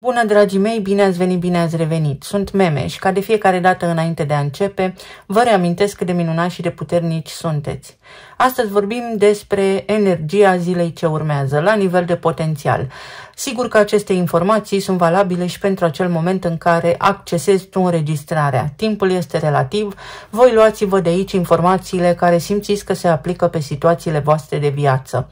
Bună, dragii mei, bine ați venit, bine ați revenit. Sunt Meme și ca de fiecare dată înainte de a începe, vă reamintesc cât de minunați și de puternici sunteți. Astăzi vorbim despre energia zilei ce urmează, la nivel de potențial. Sigur că aceste informații sunt valabile și pentru acel moment în care accesezi tu înregistrarea. Timpul este relativ, voi luați-vă de aici informațiile care simțiți că se aplică pe situațiile voastre de viață.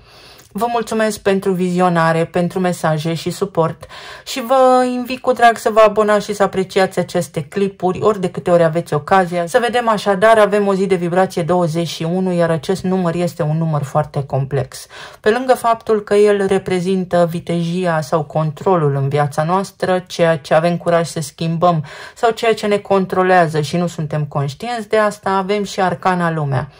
Vă mulțumesc pentru vizionare, pentru mesaje și suport și vă invit cu drag să vă abonați și să apreciați aceste clipuri ori de câte ori aveți ocazia. Să vedem așadar, avem o zi de vibrație 21, iar acest număr este un număr foarte complex. Pe lângă faptul că el reprezintă vitejia sau controlul în viața noastră, ceea ce avem curaj să schimbăm sau ceea ce ne controlează și nu suntem conștienți de asta, avem și arcana lumea,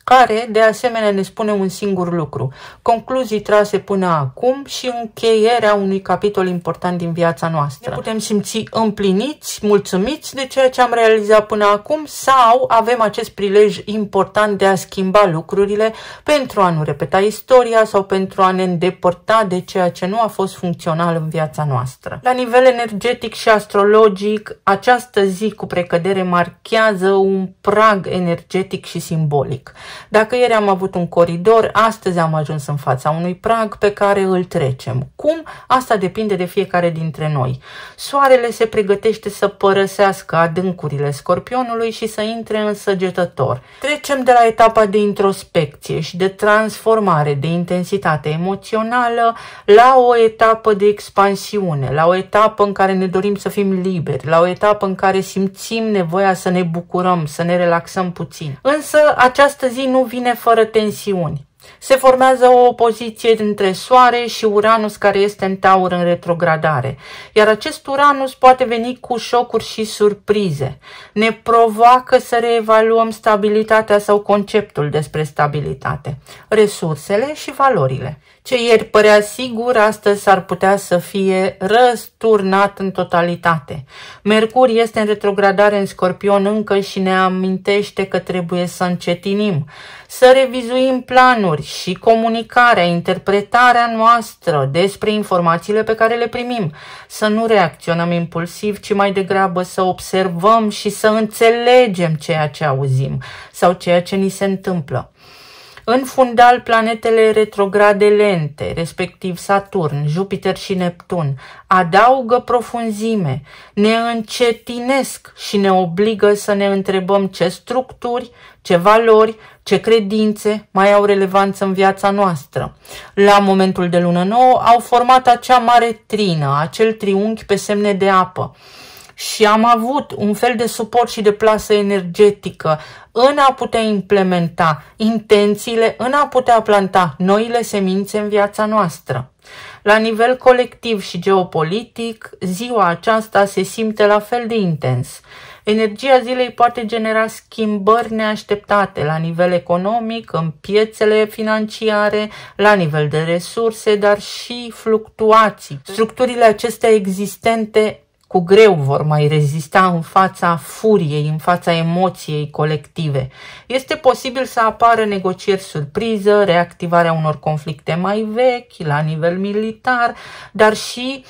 care de asemenea ne spune un singur lucru: concluzii trase până acum și încheierea unui capitol important din viața noastră. Ne putem simți împliniți, mulțumiți de ceea ce am realizat până acum sau avem acest prilej important de a schimba lucrurile pentru a nu repeta istoria sau pentru a ne îndepărta de ceea ce nu a fost funcțional în viața noastră. La nivel energetic și astrologic, această zi cu precădere marchează un prag energetic și simbolic. Dacă ieri am avut un coridor, astăzi am ajuns în fața unui prag pe care îl trecem. Cum? Asta depinde de fiecare dintre noi. Soarele se pregătește să părăsească adâncurile Scorpionului și să intre în Săgetător. Trecem de la etapa de introspecție și de transformare, de intensitate emoțională, la o etapă de expansiune, la o etapă în care ne dorim să fim liberi, la o etapă în care simțim nevoia să ne bucurăm, să ne relaxăm puțin. Însă această zi nu vine fără tensiuni. Se formează o opoziție între Soare și Uranus, care este în Taur în retrogradare. Iar acest Uranus poate veni cu șocuri și surprize. Ne provoacă să reevaluăm stabilitatea sau conceptul despre stabilitate, resursele și valorile. Ce ieri părea sigur, astăzi s-ar putea să fie răsturnat în totalitate. Mercur este în retrogradare în Scorpion încă și ne amintește că trebuie să încetinim, să revizuim planuri și comunicarea, interpretarea noastră despre informațiile pe care le primim, să nu reacționăm impulsiv, ci mai degrabă să observăm și să înțelegem ceea ce auzim sau ceea ce ni se întâmplă. În fundal, planetele retrograde lente, respectiv Saturn, Jupiter și Neptun, adaugă profunzime, ne încetinesc și ne obligă să ne întrebăm ce structuri, ce valori, ce credințe mai au relevanță în viața noastră. La momentul de lună nouă au format acea mare trină, acel triunghi pe semne de apă. Și am avut un fel de suport și de plasă energetică în a putea implementa intențiile, în a putea planta noile semințe în viața noastră. La nivel colectiv și geopolitic, ziua aceasta se simte la fel de intens. Energia zilei poate genera schimbări neașteptate la nivel economic, în piețele financiare, la nivel de resurse, dar și fluctuații. Structurile acestea existente cu greu vor mai rezista în fața furiei, în fața emoției colective. Este posibil să apară negocieri surpriză, reactivarea unor conflicte mai vechi la nivel militar, dar și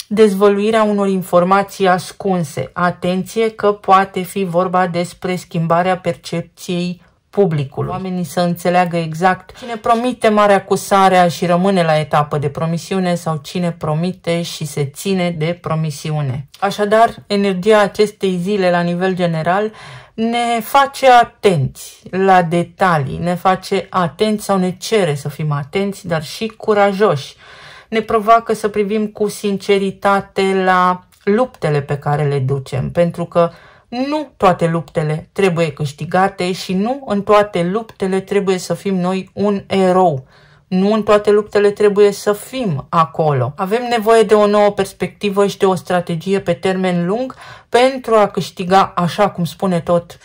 dezvăluirea unor informații ascunse. Atenție că poate fi vorba despre schimbarea percepției publicului. Oamenii să înțeleagă exact cine promite marea cu sarea și rămâne la etapă de promisiune sau cine promite și se ține de promisiune. Așadar, energia acestei zile la nivel general ne face atenți la detalii, ne face atenți sau ne cere să fim atenți, dar și curajoși. Ne provoacă să privim cu sinceritate la luptele pe care le ducem, pentru că nu toate luptele trebuie câștigate și nu în toate luptele trebuie să fim noi un erou. Nu în toate luptele trebuie să fim acolo. Avem nevoie de o nouă perspectivă și de o strategie pe termen lung pentru a câștiga, așa cum spune tot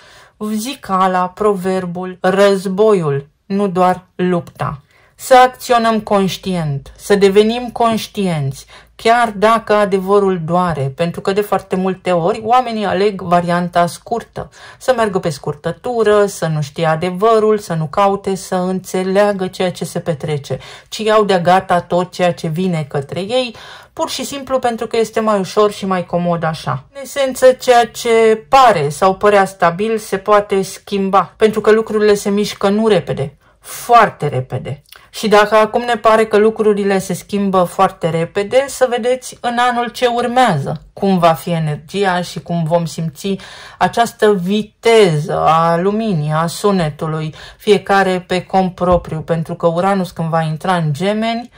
zicala, proverbul, războiul, nu doar lupta. Să acționăm conștient, să devenim conștienți, chiar dacă adevărul doare, pentru că de foarte multe ori oamenii aleg varianta scurtă, să meargă pe scurtătură, să nu știe adevărul, să nu caute să înțeleagă ceea ce se petrece, ci iau de gata tot ceea ce vine către ei pur și simplu pentru că este mai ușor și mai comod așa. În esență, ceea ce pare sau părea stabil se poate schimba, pentru că lucrurile se mișcă nu repede, foarte repede. Și dacă acum ne pare că lucrurile se schimbă foarte repede, să vedeți în anul ce urmează cum va fi energia și cum vom simți această viteză a luminii, a sunetului, fiecare pe cont propriu, pentru că Uranus când va intra în Gemeni,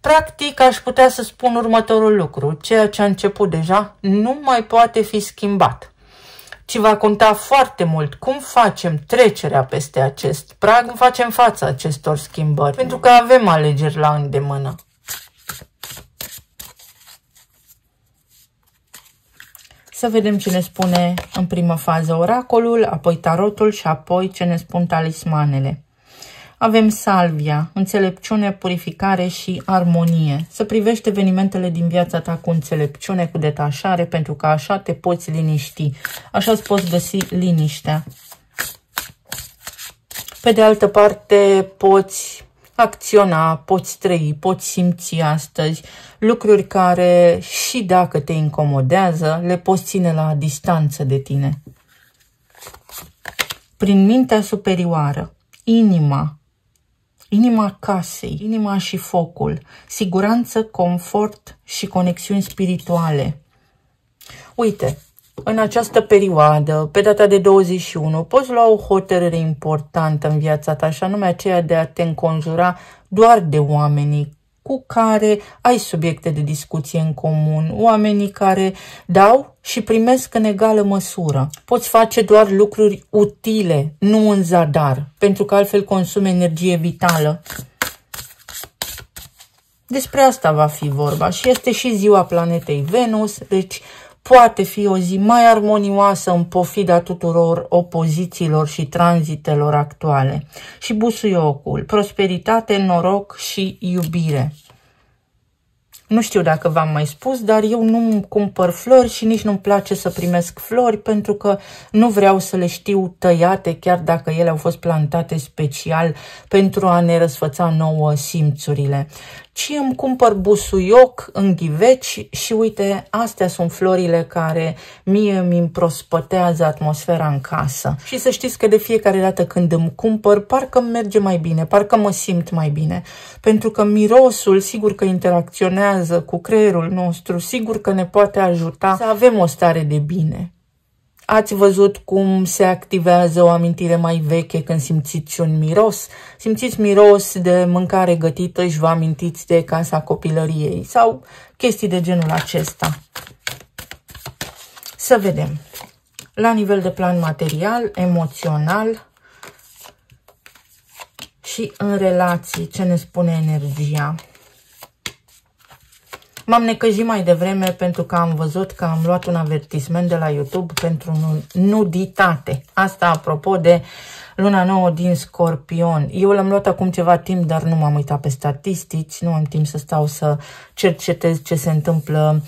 practic aș putea să spun următorul lucru: ceea ce a început deja nu mai poate fi schimbat, ci va conta foarte mult cum facem trecerea peste acest prag, cum facem față acestor schimbări, pentru că avem alegeri la îndemână. Să vedem ce ne spune în primă fază oracolul, apoi tarotul și apoi ce ne spun talismanele. Avem salvia, înțelepciune, purificare și armonie. Să privești evenimentele din viața ta cu înțelepciune, cu detașare, pentru că așa te poți liniști. Așa îți poți găsi liniștea. Pe de altă parte, poți acționa, poți trăi, poți simți astăzi lucruri care, și dacă te incomodează, le poți ține la distanță de tine. Prin mintea superioară, inima casei, inima și focul, siguranță, confort și conexiuni spirituale. Uite, în această perioadă, pe data de 21, poți lua o hotărâre importantă în viața ta, și anume aceea de a te înconjura doar de oamenii cu care ai subiecte de discuție în comun, oamenii care dau și primesc în egală măsură. Poți face doar lucruri utile, nu în zadar, pentru că altfel consumi energie vitală. Despre asta va fi vorba și este și ziua planetei Venus, deci poate fi o zi mai armonioasă în pofida tuturor opozițiilor și tranzitelor actuale. Și busuiocul, prosperitate, noroc și iubire. Nu știu dacă v-am mai spus, dar eu nu cumpăr flori și nici nu-mi place să primesc flori, pentru că nu vreau să le știu tăiate, chiar dacă ele au fost plantate special pentru a ne răsfăța nouă simțurile. Ci îmi cumpăr busuioc în ghiveci și uite, astea sunt florile care mie îmi împrospătează atmosfera în casă. Și să știți că de fiecare dată când îmi cumpăr, parcă îmi merge mai bine, parcă mă simt mai bine. Pentru că mirosul, sigur că interacționează cu creierul nostru, sigur că ne poate ajuta să avem o stare de bine. Ați văzut cum se activează o amintire mai veche când simțiți un miros? Simțiți miros de mâncare gătită și vă amintiți de casa copilăriei sau chestii de genul acesta. Să vedem. La nivel de plan material, emoțional și în relații, ce ne spune energia. M-am necăjit mai devreme pentru că am văzut că am luat un avertisment de la YouTube pentru nuditate. Asta apropo de luna nouă din Scorpion. Eu l-am luat acum ceva timp, dar nu m-am uitat pe statistici, nu am timp să stau să cercetez ce se întâmplă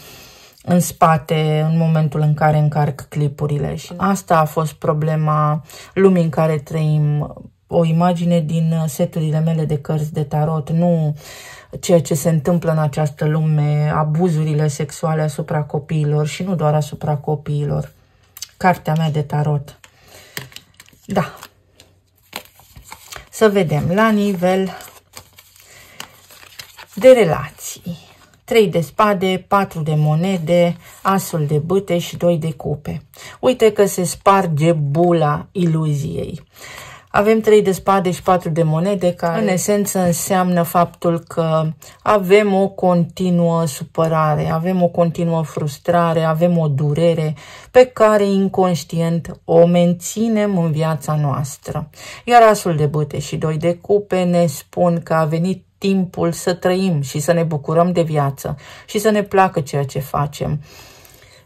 în spate în momentul în care încarc clipurile. Și asta a fost problema lumii în care trăim. O imagine din seturile mele de cărți de tarot, nu ceea ce se întâmplă în această lume, abuzurile sexuale asupra copiilor și nu doar asupra copiilor. Cartea mea de tarot. Da. Să vedem la nivel de relații. 3 de spade, 4 de monede, asul de bâte și 2 de cupe. Uite că se sparge bula iluziei. Avem 3 de spade și 4 de monede, care în esență înseamnă faptul că avem o continuă supărare, avem o continuă frustrare, avem o durere pe care inconștient o menținem în viața noastră. Iar asul de bâte și 2 de cupe ne spun că a venit timpul să trăim și să ne bucurăm de viață și să ne placă ceea ce facem.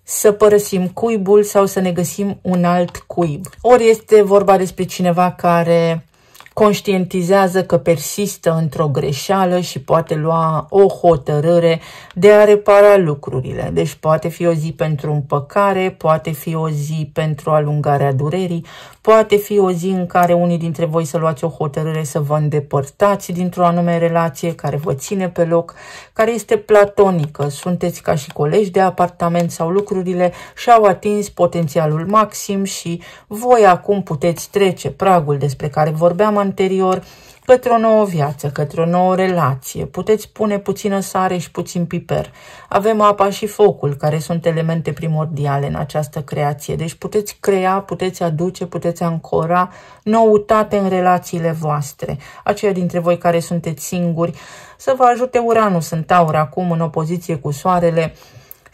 Să părăsim cuibul sau să ne găsim un alt cuib. Ori este vorba despre cineva care conștientizează că persistă într-o greșeală și poate lua o hotărâre de a repara lucrurile. Deci poate fi o zi pentru împăcare, poate fi o zi pentru alungarea durerii, Poate fi o zi în care unii dintre voi să luați o hotărâre să vă îndepărtați dintr-o anume relație care vă ține pe loc, care este platonică. Sunteți ca și colegi de apartament sau lucrurile și-au atins potențialul maxim și voi acum puteți trece pragul despre care vorbeam anterior către o nouă viață, către o nouă relație. Puteți pune puțină sare și puțin piper. Avem apa și focul, care sunt elemente primordiale în această creație. Deci puteți crea, puteți aduce, puteți ancora noutate în relațiile voastre. Aceia dintre voi care sunteți singuri, să vă ajute Uranus în Taur acum în opoziție cu Soarele,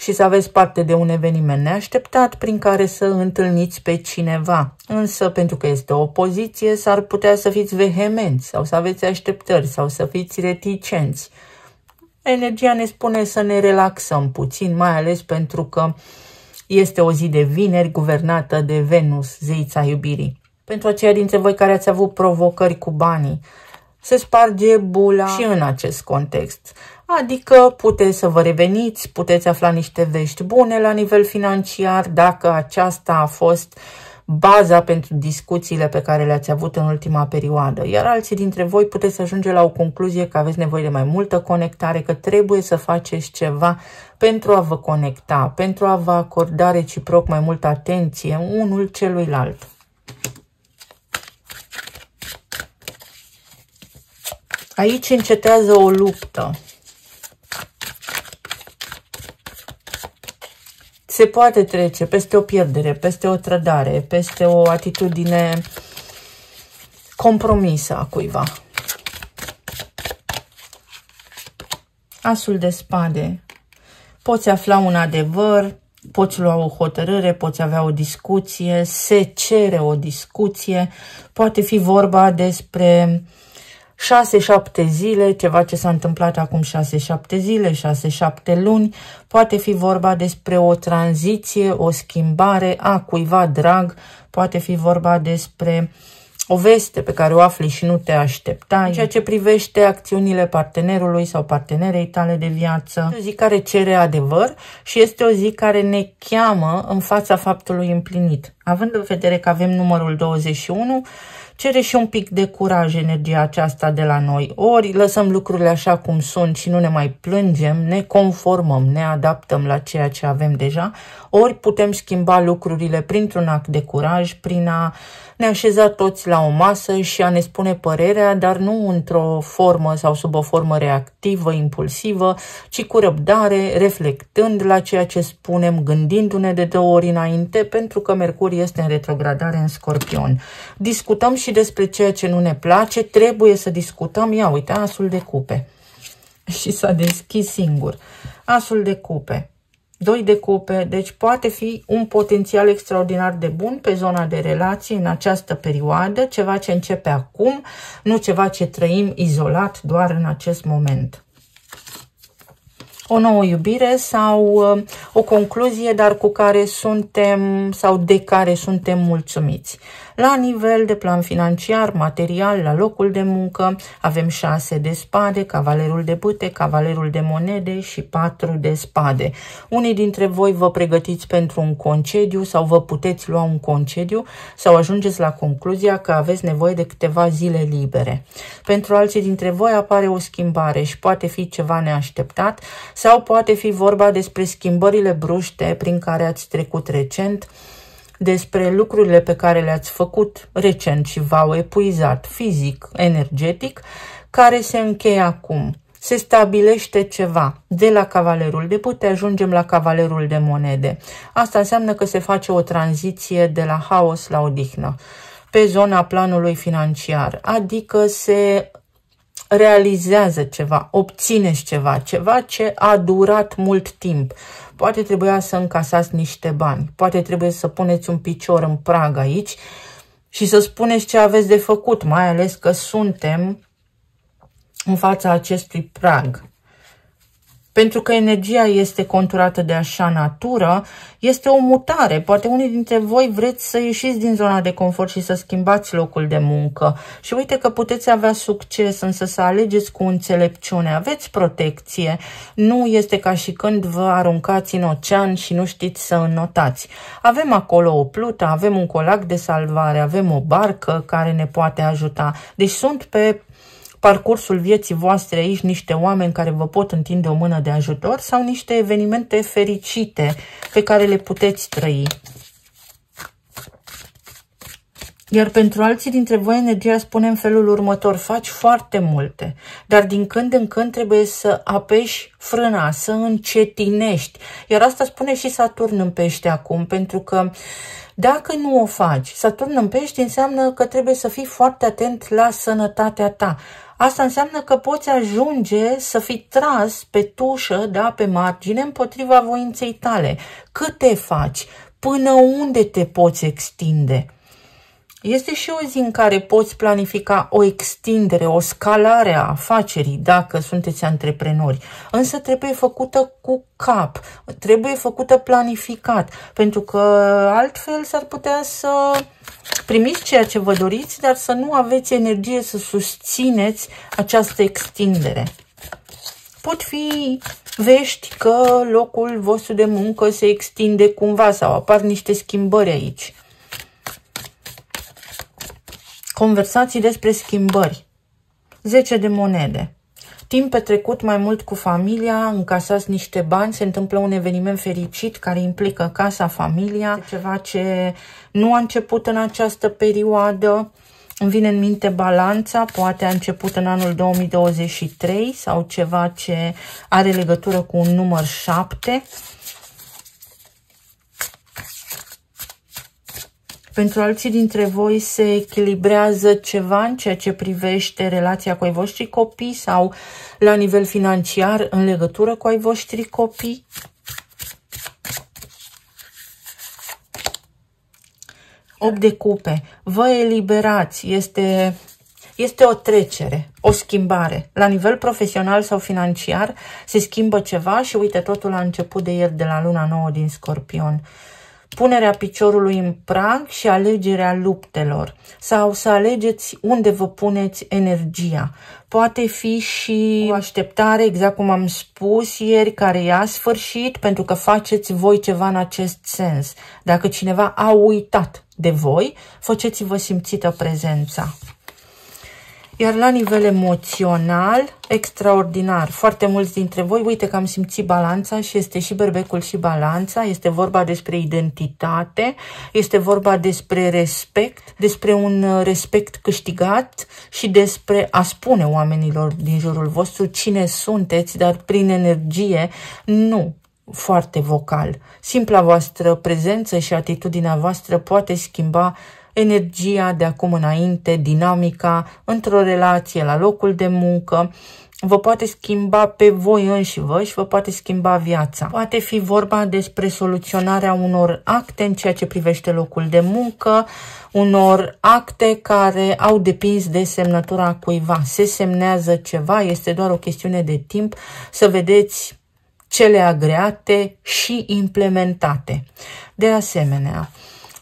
și să aveți parte de un eveniment neașteptat prin care să întâlniți pe cineva. Însă, pentru că este o opoziție, s-ar putea să fiți vehemenți sau să aveți așteptări sau să fiți reticenți. Energia ne spune să ne relaxăm puțin, mai ales pentru că este o zi de vineri guvernată de Venus, zeița iubirii. Pentru aceia dintre voi care ați avut provocări cu banii, se sparge bula și în acest context. Adică puteți să vă reveniți, puteți afla niște vești bune la nivel financiar, dacă aceasta a fost baza pentru discuțiile pe care le-ați avut în ultima perioadă. Iar alții dintre voi puteți ajunge la o concluzie că aveți nevoie de mai multă conectare, că trebuie să faceți ceva pentru a vă conecta, pentru a vă acorda reciproc mai multă atenție unul celuilalt. Aici încetează o luptă. Se poate trece peste o pierdere, peste o trădare, peste o atitudine compromisă a cuiva. Asul de spade. Poți afla un adevăr, poți lua o hotărâre, poți avea o discuție, se cere o discuție, poate fi vorba despre 6-7 zile, ceva ce s-a întâmplat acum 6-7 zile, 6-7 luni, poate fi vorba despre o tranziție, o schimbare a cuiva drag, poate fi vorba despre o veste pe care o afli și nu te așteptai, în ceea ce privește acțiunile partenerului sau partenerei tale de viață. Este o zi care cere adevăr și este o zi care ne cheamă în fața faptului împlinit. Având în vedere că avem numărul 21, cere și un pic de curaj energia aceasta de la noi. Ori lăsăm lucrurile așa cum sunt și nu ne mai plângem, ne conformăm, ne adaptăm la ceea ce avem deja, ori putem schimba lucrurile printr-un act de curaj, prin a ne așeza toți la o masă și a ne spune părerea, dar nu într-o formă sau sub o formă reactivă, impulsivă, ci cu răbdare, reflectând la ceea ce spunem, gândindu-ne de 2 ori înainte, pentru că Mercur este în retrogradare în Scorpion. Discutăm și despre ceea ce nu ne place, trebuie să discutăm. Ia uite, asul de cupe. Și s-a deschis singur. Asul de cupe. 2 de cupe, deci poate fi un potențial extraordinar de bun pe zona de relații în această perioadă, ceva ce începe acum, nu ceva ce trăim izolat doar în acest moment. O nouă iubire sau o concluzie, dar cu care suntem sau de care suntem mulțumiți. La nivel de plan financiar, material, la locul de muncă, avem 6 de spade, cavalerul de bâte, cavalerul de monede și 4 de spade. Unii dintre voi vă pregătiți pentru un concediu sau vă puteți lua un concediu sau ajungeți la concluzia că aveți nevoie de câteva zile libere. Pentru alții dintre voi apare o schimbare și poate fi ceva neașteptat sau poate fi vorba despre schimbările bruște prin care ați trecut recent, despre lucrurile pe care le-ați făcut recent și v-au epuizat fizic, energetic, care se încheie acum. Se stabilește ceva. De la cavalerul de bâte ajungem la cavalerul de monede. Asta înseamnă că se face o tranziție de la haos la odihnă pe zona planului financiar, adică se realizează ceva, obțineți ceva, ceva ce a durat mult timp. Poate trebuia să încasați niște bani, poate trebuie să puneți un picior în prag aici și să spuneți ce aveți de făcut, mai ales că suntem în fața acestui prag. pentru că energia este conturată de așa natură, este o mutare. Poate unii dintre voi vreți să ieșiți din zona de confort și să schimbați locul de muncă. Și uite că puteți avea succes, însă să alegeți cu înțelepciune. Aveți protecție. Nu este ca și când vă aruncați în ocean și nu știți să înnotați. Avem acolo o plută, avem un colac de salvare, avem o barcă care ne poate ajuta. Deci sunt pe parcursul vieții voastre aici niște oameni care vă pot întinde o mână de ajutor sau niște evenimente fericite pe care le puteți trăi. Iar pentru alții dintre voi energia spune în felul următor: faci foarte multe, dar din când în când trebuie să apeși frâna, să încetinești. Iar asta spune și Saturn în Pește acum, pentru că dacă nu o faci, Saturn în Pești înseamnă că trebuie să fii foarte atent la sănătatea ta. Asta înseamnă că poți ajunge să fii tras pe tușă, da, pe margine, împotriva voinței tale. Cât te faci? Până unde te poți extinde? Este și o zi în care poți planifica o extindere, o scalare a afacerii, dacă sunteți antreprenori. Însă trebuie făcută cu cap, trebuie făcută planificat, pentru că altfel s-ar putea să primiți ceea ce vă doriți, dar să nu aveți energie să susțineți această extindere. Pot fi vești că locul vostru de muncă se extinde cumva sau apar niște schimbări aici. Conversații despre schimbări. 10 de monede. Timp petrecut mai mult cu familia, încasați niște bani, se întâmplă un eveniment fericit care implică casa, familia, ceva ce nu a început în această perioadă. Îmi vine în minte Balanța, poate a început în anul 2023 sau ceva ce are legătură cu un număr 7. Pentru alții dintre voi se echilibrează ceva în ceea ce privește relația cu ai voștri copii sau la nivel financiar în legătură cu ai voștri copii. Opt de cupe. Vă eliberați. Este o trecere, o schimbare. La nivel profesional sau financiar se schimbă ceva și uite, totul a început de ieri, de la luna nouă din Scorpion. Punerea piciorului în prag și alegerea luptelor sau să alegeți unde vă puneți energia. Poate fi și o așteptare, exact cum am spus ieri, care ia sfârșit pentru că faceți voi ceva în acest sens. Dacă cineva a uitat de voi, faceți-vă simțită prezența. Iar la nivel emoțional, extraordinar, foarte mulți dintre voi, uite că am simțit Balanța și este și Berbecul și Balanța, este vorba despre identitate, este vorba despre respect, despre un respect câștigat și despre a spune oamenilor din jurul vostru cine sunteți, dar prin energie, nu foarte vocal. Simpla voastră prezență și atitudinea voastră poate schimba energia de acum înainte, dinamica într-o relație, la locul de muncă, vă poate schimba pe voi înșivă și vă poate schimba viața. Poate fi vorba despre soluționarea unor acte în ceea ce privește locul de muncă, unor acte care au depins de semnătura cuiva. Se semnează ceva, este doar o chestiune de timp să vedeți cele agreate și implementate. De asemenea,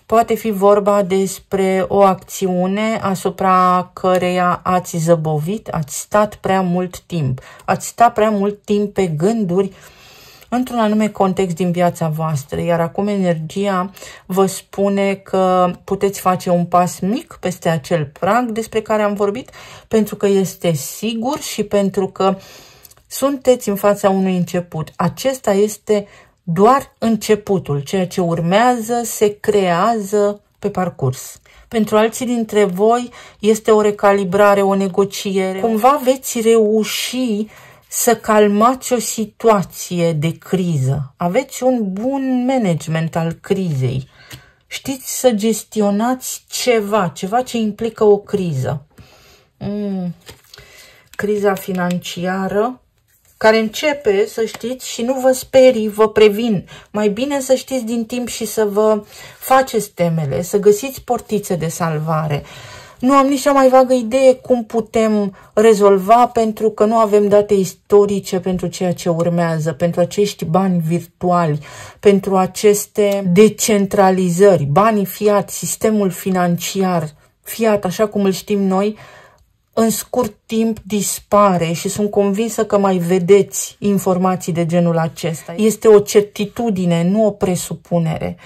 poate fi vorba despre o acțiune asupra căreia ați zăbovit, ați stat prea mult timp. Ați stat prea mult timp pe gânduri într-un anume context din viața voastră, iar acum energia vă spune că puteți face un pas mic peste acel prag despre care am vorbit, pentru că este sigur și pentru că sunteți în fața unui început. Acesta este doar începutul, ceea ce urmează se creează pe parcurs. Pentru alții dintre voi este o recalibrare, o negociere. Cumva veți reuși să calmați o situație de criză. Aveți un bun management al crizei. Știți să gestionați ceva ce implică o criză. Criza financiară, care începe, să știți, și nu vă sperii, vă previn. Mai bine să știți din timp și să vă faceți temele, să găsiți portițe de salvare. Nu am nici cea mai vagă idee cum putem rezolva, pentru că nu avem date istorice pentru ceea ce urmează, pentru acești bani virtuali, pentru aceste decentralizări, banii fiat, sistemul financiar fiat, așa cum îl știm noi, în scurt timp dispare și sunt convinsă că mai vedeți informații de genul acesta. Este o certitudine, nu o presupunere.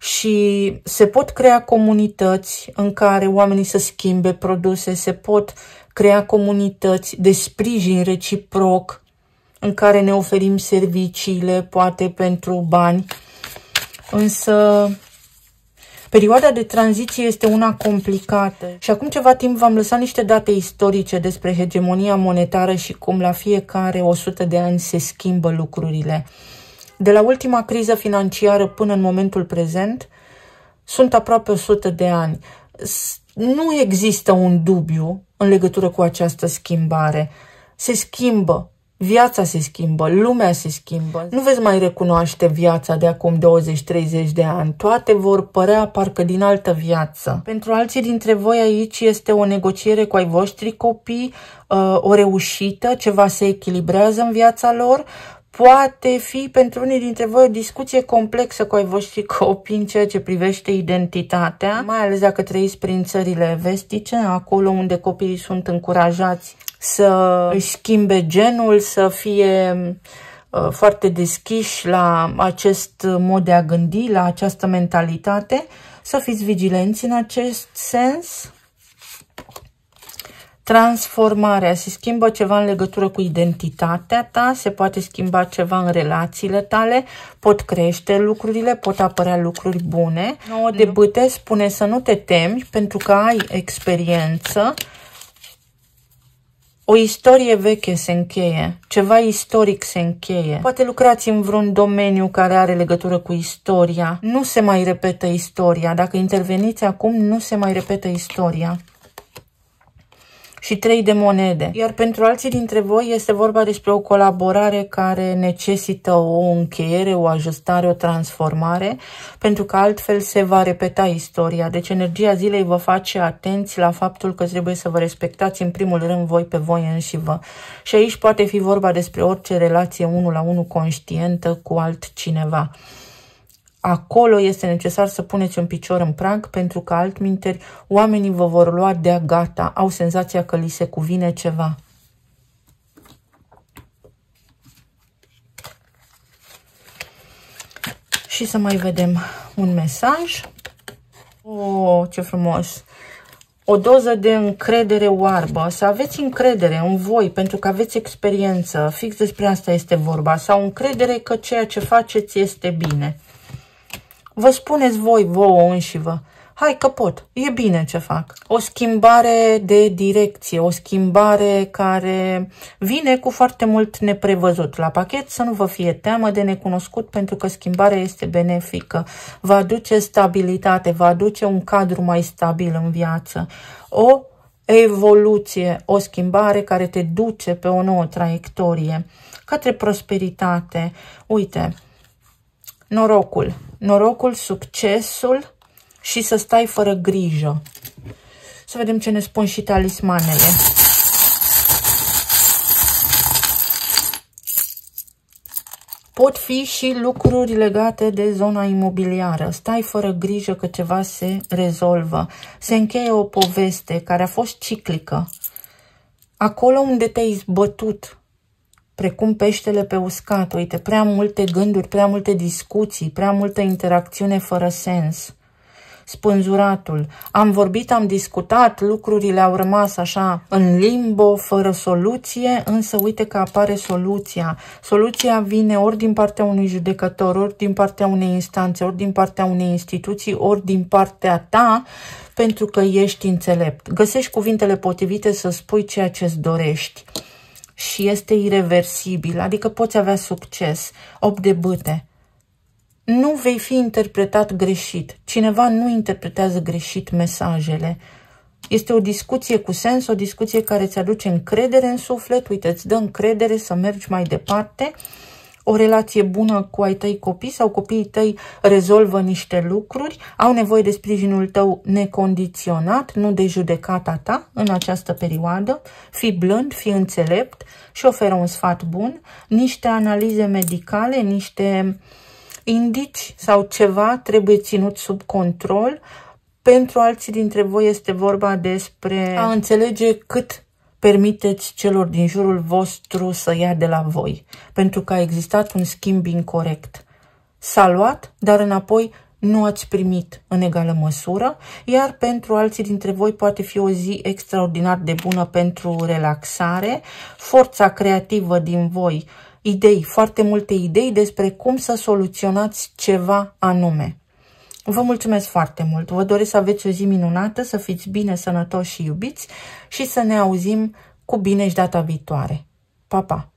Și se pot crea comunități în care oamenii să schimbe produse, se pot crea comunități de sprijin reciproc în care ne oferim serviciile, poate pentru bani. Însă perioada de tranziție este una complicată și acum ceva timp v-am lăsat niște date istorice despre hegemonia monetară și cum la fiecare 100 de ani se schimbă lucrurile. De la ultima criză financiară până în momentul prezent sunt aproape 100 de ani. Nu există un dubiu în legătură cu această schimbare. Se schimbă. Viața se schimbă, lumea se schimbă. Nu veți mai recunoaște viața de acum 20-30 de ani. Toate vor părea parcă din altă viață. Pentru alții dintre voi aici este o negociere cu ai voștri copii, o reușită, ceva se echilibrează în viața lor. Poate fi pentru unii dintre voi o discuție complexă cu ai voștri copii în ceea ce privește identitatea, mai ales dacă trăiți prin țările vestice, acolo unde copiii sunt încurajați să își schimbe genul, să fie foarte deschiși la acest mod de a gândi, la această mentalitate. Să fiți vigilenți în acest sens. Transformarea. Se schimbă ceva în legătură cu identitatea ta, se poate schimba ceva în relațiile tale, pot crește lucrurile, pot apărea lucruri bune. Nouă de bâte spune să nu te temi pentru că ai experiență. O istorie veche se încheie, ceva istoric se încheie. Poate lucrați în vreun domeniu care are legătură cu istoria. Nu se mai repetă istoria. Dacă interveniți acum, nu se mai repetă istoria. Și 3 de monede. Iar pentru alții dintre voi este vorba despre o colaborare care necesită o încheiere, o ajustare, o transformare, pentru că altfel se va repeta istoria. Deci energia zilei vă face atenți la faptul că trebuie să vă respectați în primul rând voi pe voi înșivă. Și aici poate fi vorba despre orice relație 1 la 1 conștientă cu altcineva. Acolo este necesar să puneți un picior în prag, pentru că altminteri oamenii vă vor lua de-a gata, au senzația că li se cuvine ceva. Și să mai vedem un mesaj. Oh, ce frumos! O doză de încredere oarbă, să aveți încredere în voi, pentru că aveți experiență, fix despre asta este vorba, sau încredere că ceea ce faceți este bine. Vă spuneți voi, vouă înșivă, hai că pot, e bine ce fac. O schimbare de direcție, o schimbare care vine cu foarte mult neprevăzut la pachet, să nu vă fie teamă de necunoscut, pentru că schimbarea este benefică. Va aduce stabilitate, va aduce un cadru mai stabil în viață. O evoluție, o schimbare care te duce pe o nouă traiectorie, către prosperitate. Uite, norocul, succesul și să stai fără grijă. Să vedem ce ne spun și talismanele. Pot fi și lucruri legate de zona imobiliară. Stai fără grijă că ceva se rezolvă. Se încheie o poveste care a fost ciclică. Acolo unde te-ai zbătut, precum peștele pe uscat, uite, prea multe gânduri, prea multe discuții, prea multă interacțiune fără sens. Spânzuratul. Am vorbit, am discutat, lucrurile au rămas așa în limbo, fără soluție, însă uite că apare soluția. Soluția vine ori din partea unui judecător, ori din partea unei instanțe, ori din partea unei instituții, ori din partea ta, pentru că ești înțelept. Găsești cuvintele potrivite să spui ceea ce-ți dorești. Și este ireversibil, adică poți avea succes. 8 de bâte. Nu vei fi interpretat greșit. Cineva nu interpretează greșit mesajele. Este o discuție cu sens, o discuție care îți aduce încredere în suflet. Uite, îți dă încredere să mergi mai departe. o relație bună cu ai tăi copii sau copiii tăi rezolvă niște lucruri, au nevoie de sprijinul tău necondiționat, nu de judecata ta în această perioadă. Fii blând, fii înțelept și oferă un sfat bun, niște analize medicale, niște indici sau ceva trebuie ținut sub control. Pentru alții dintre voi este vorba despre a înțelege cât permiteți celor din jurul vostru să ia de la voi, pentru că a existat un schimb incorect. S-a luat, dar înapoi nu ați primit în egală măsură, iar pentru alții dintre voi poate fi o zi extraordinar de bună pentru relaxare, forța creativă din voi, idei, foarte multe idei despre cum să soluționați ceva anume. Vă mulțumesc foarte mult, vă doresc să aveți o zi minunată, să fiți bine, sănătoși și iubiți și să ne auzim cu bine și data viitoare. Pa, pa!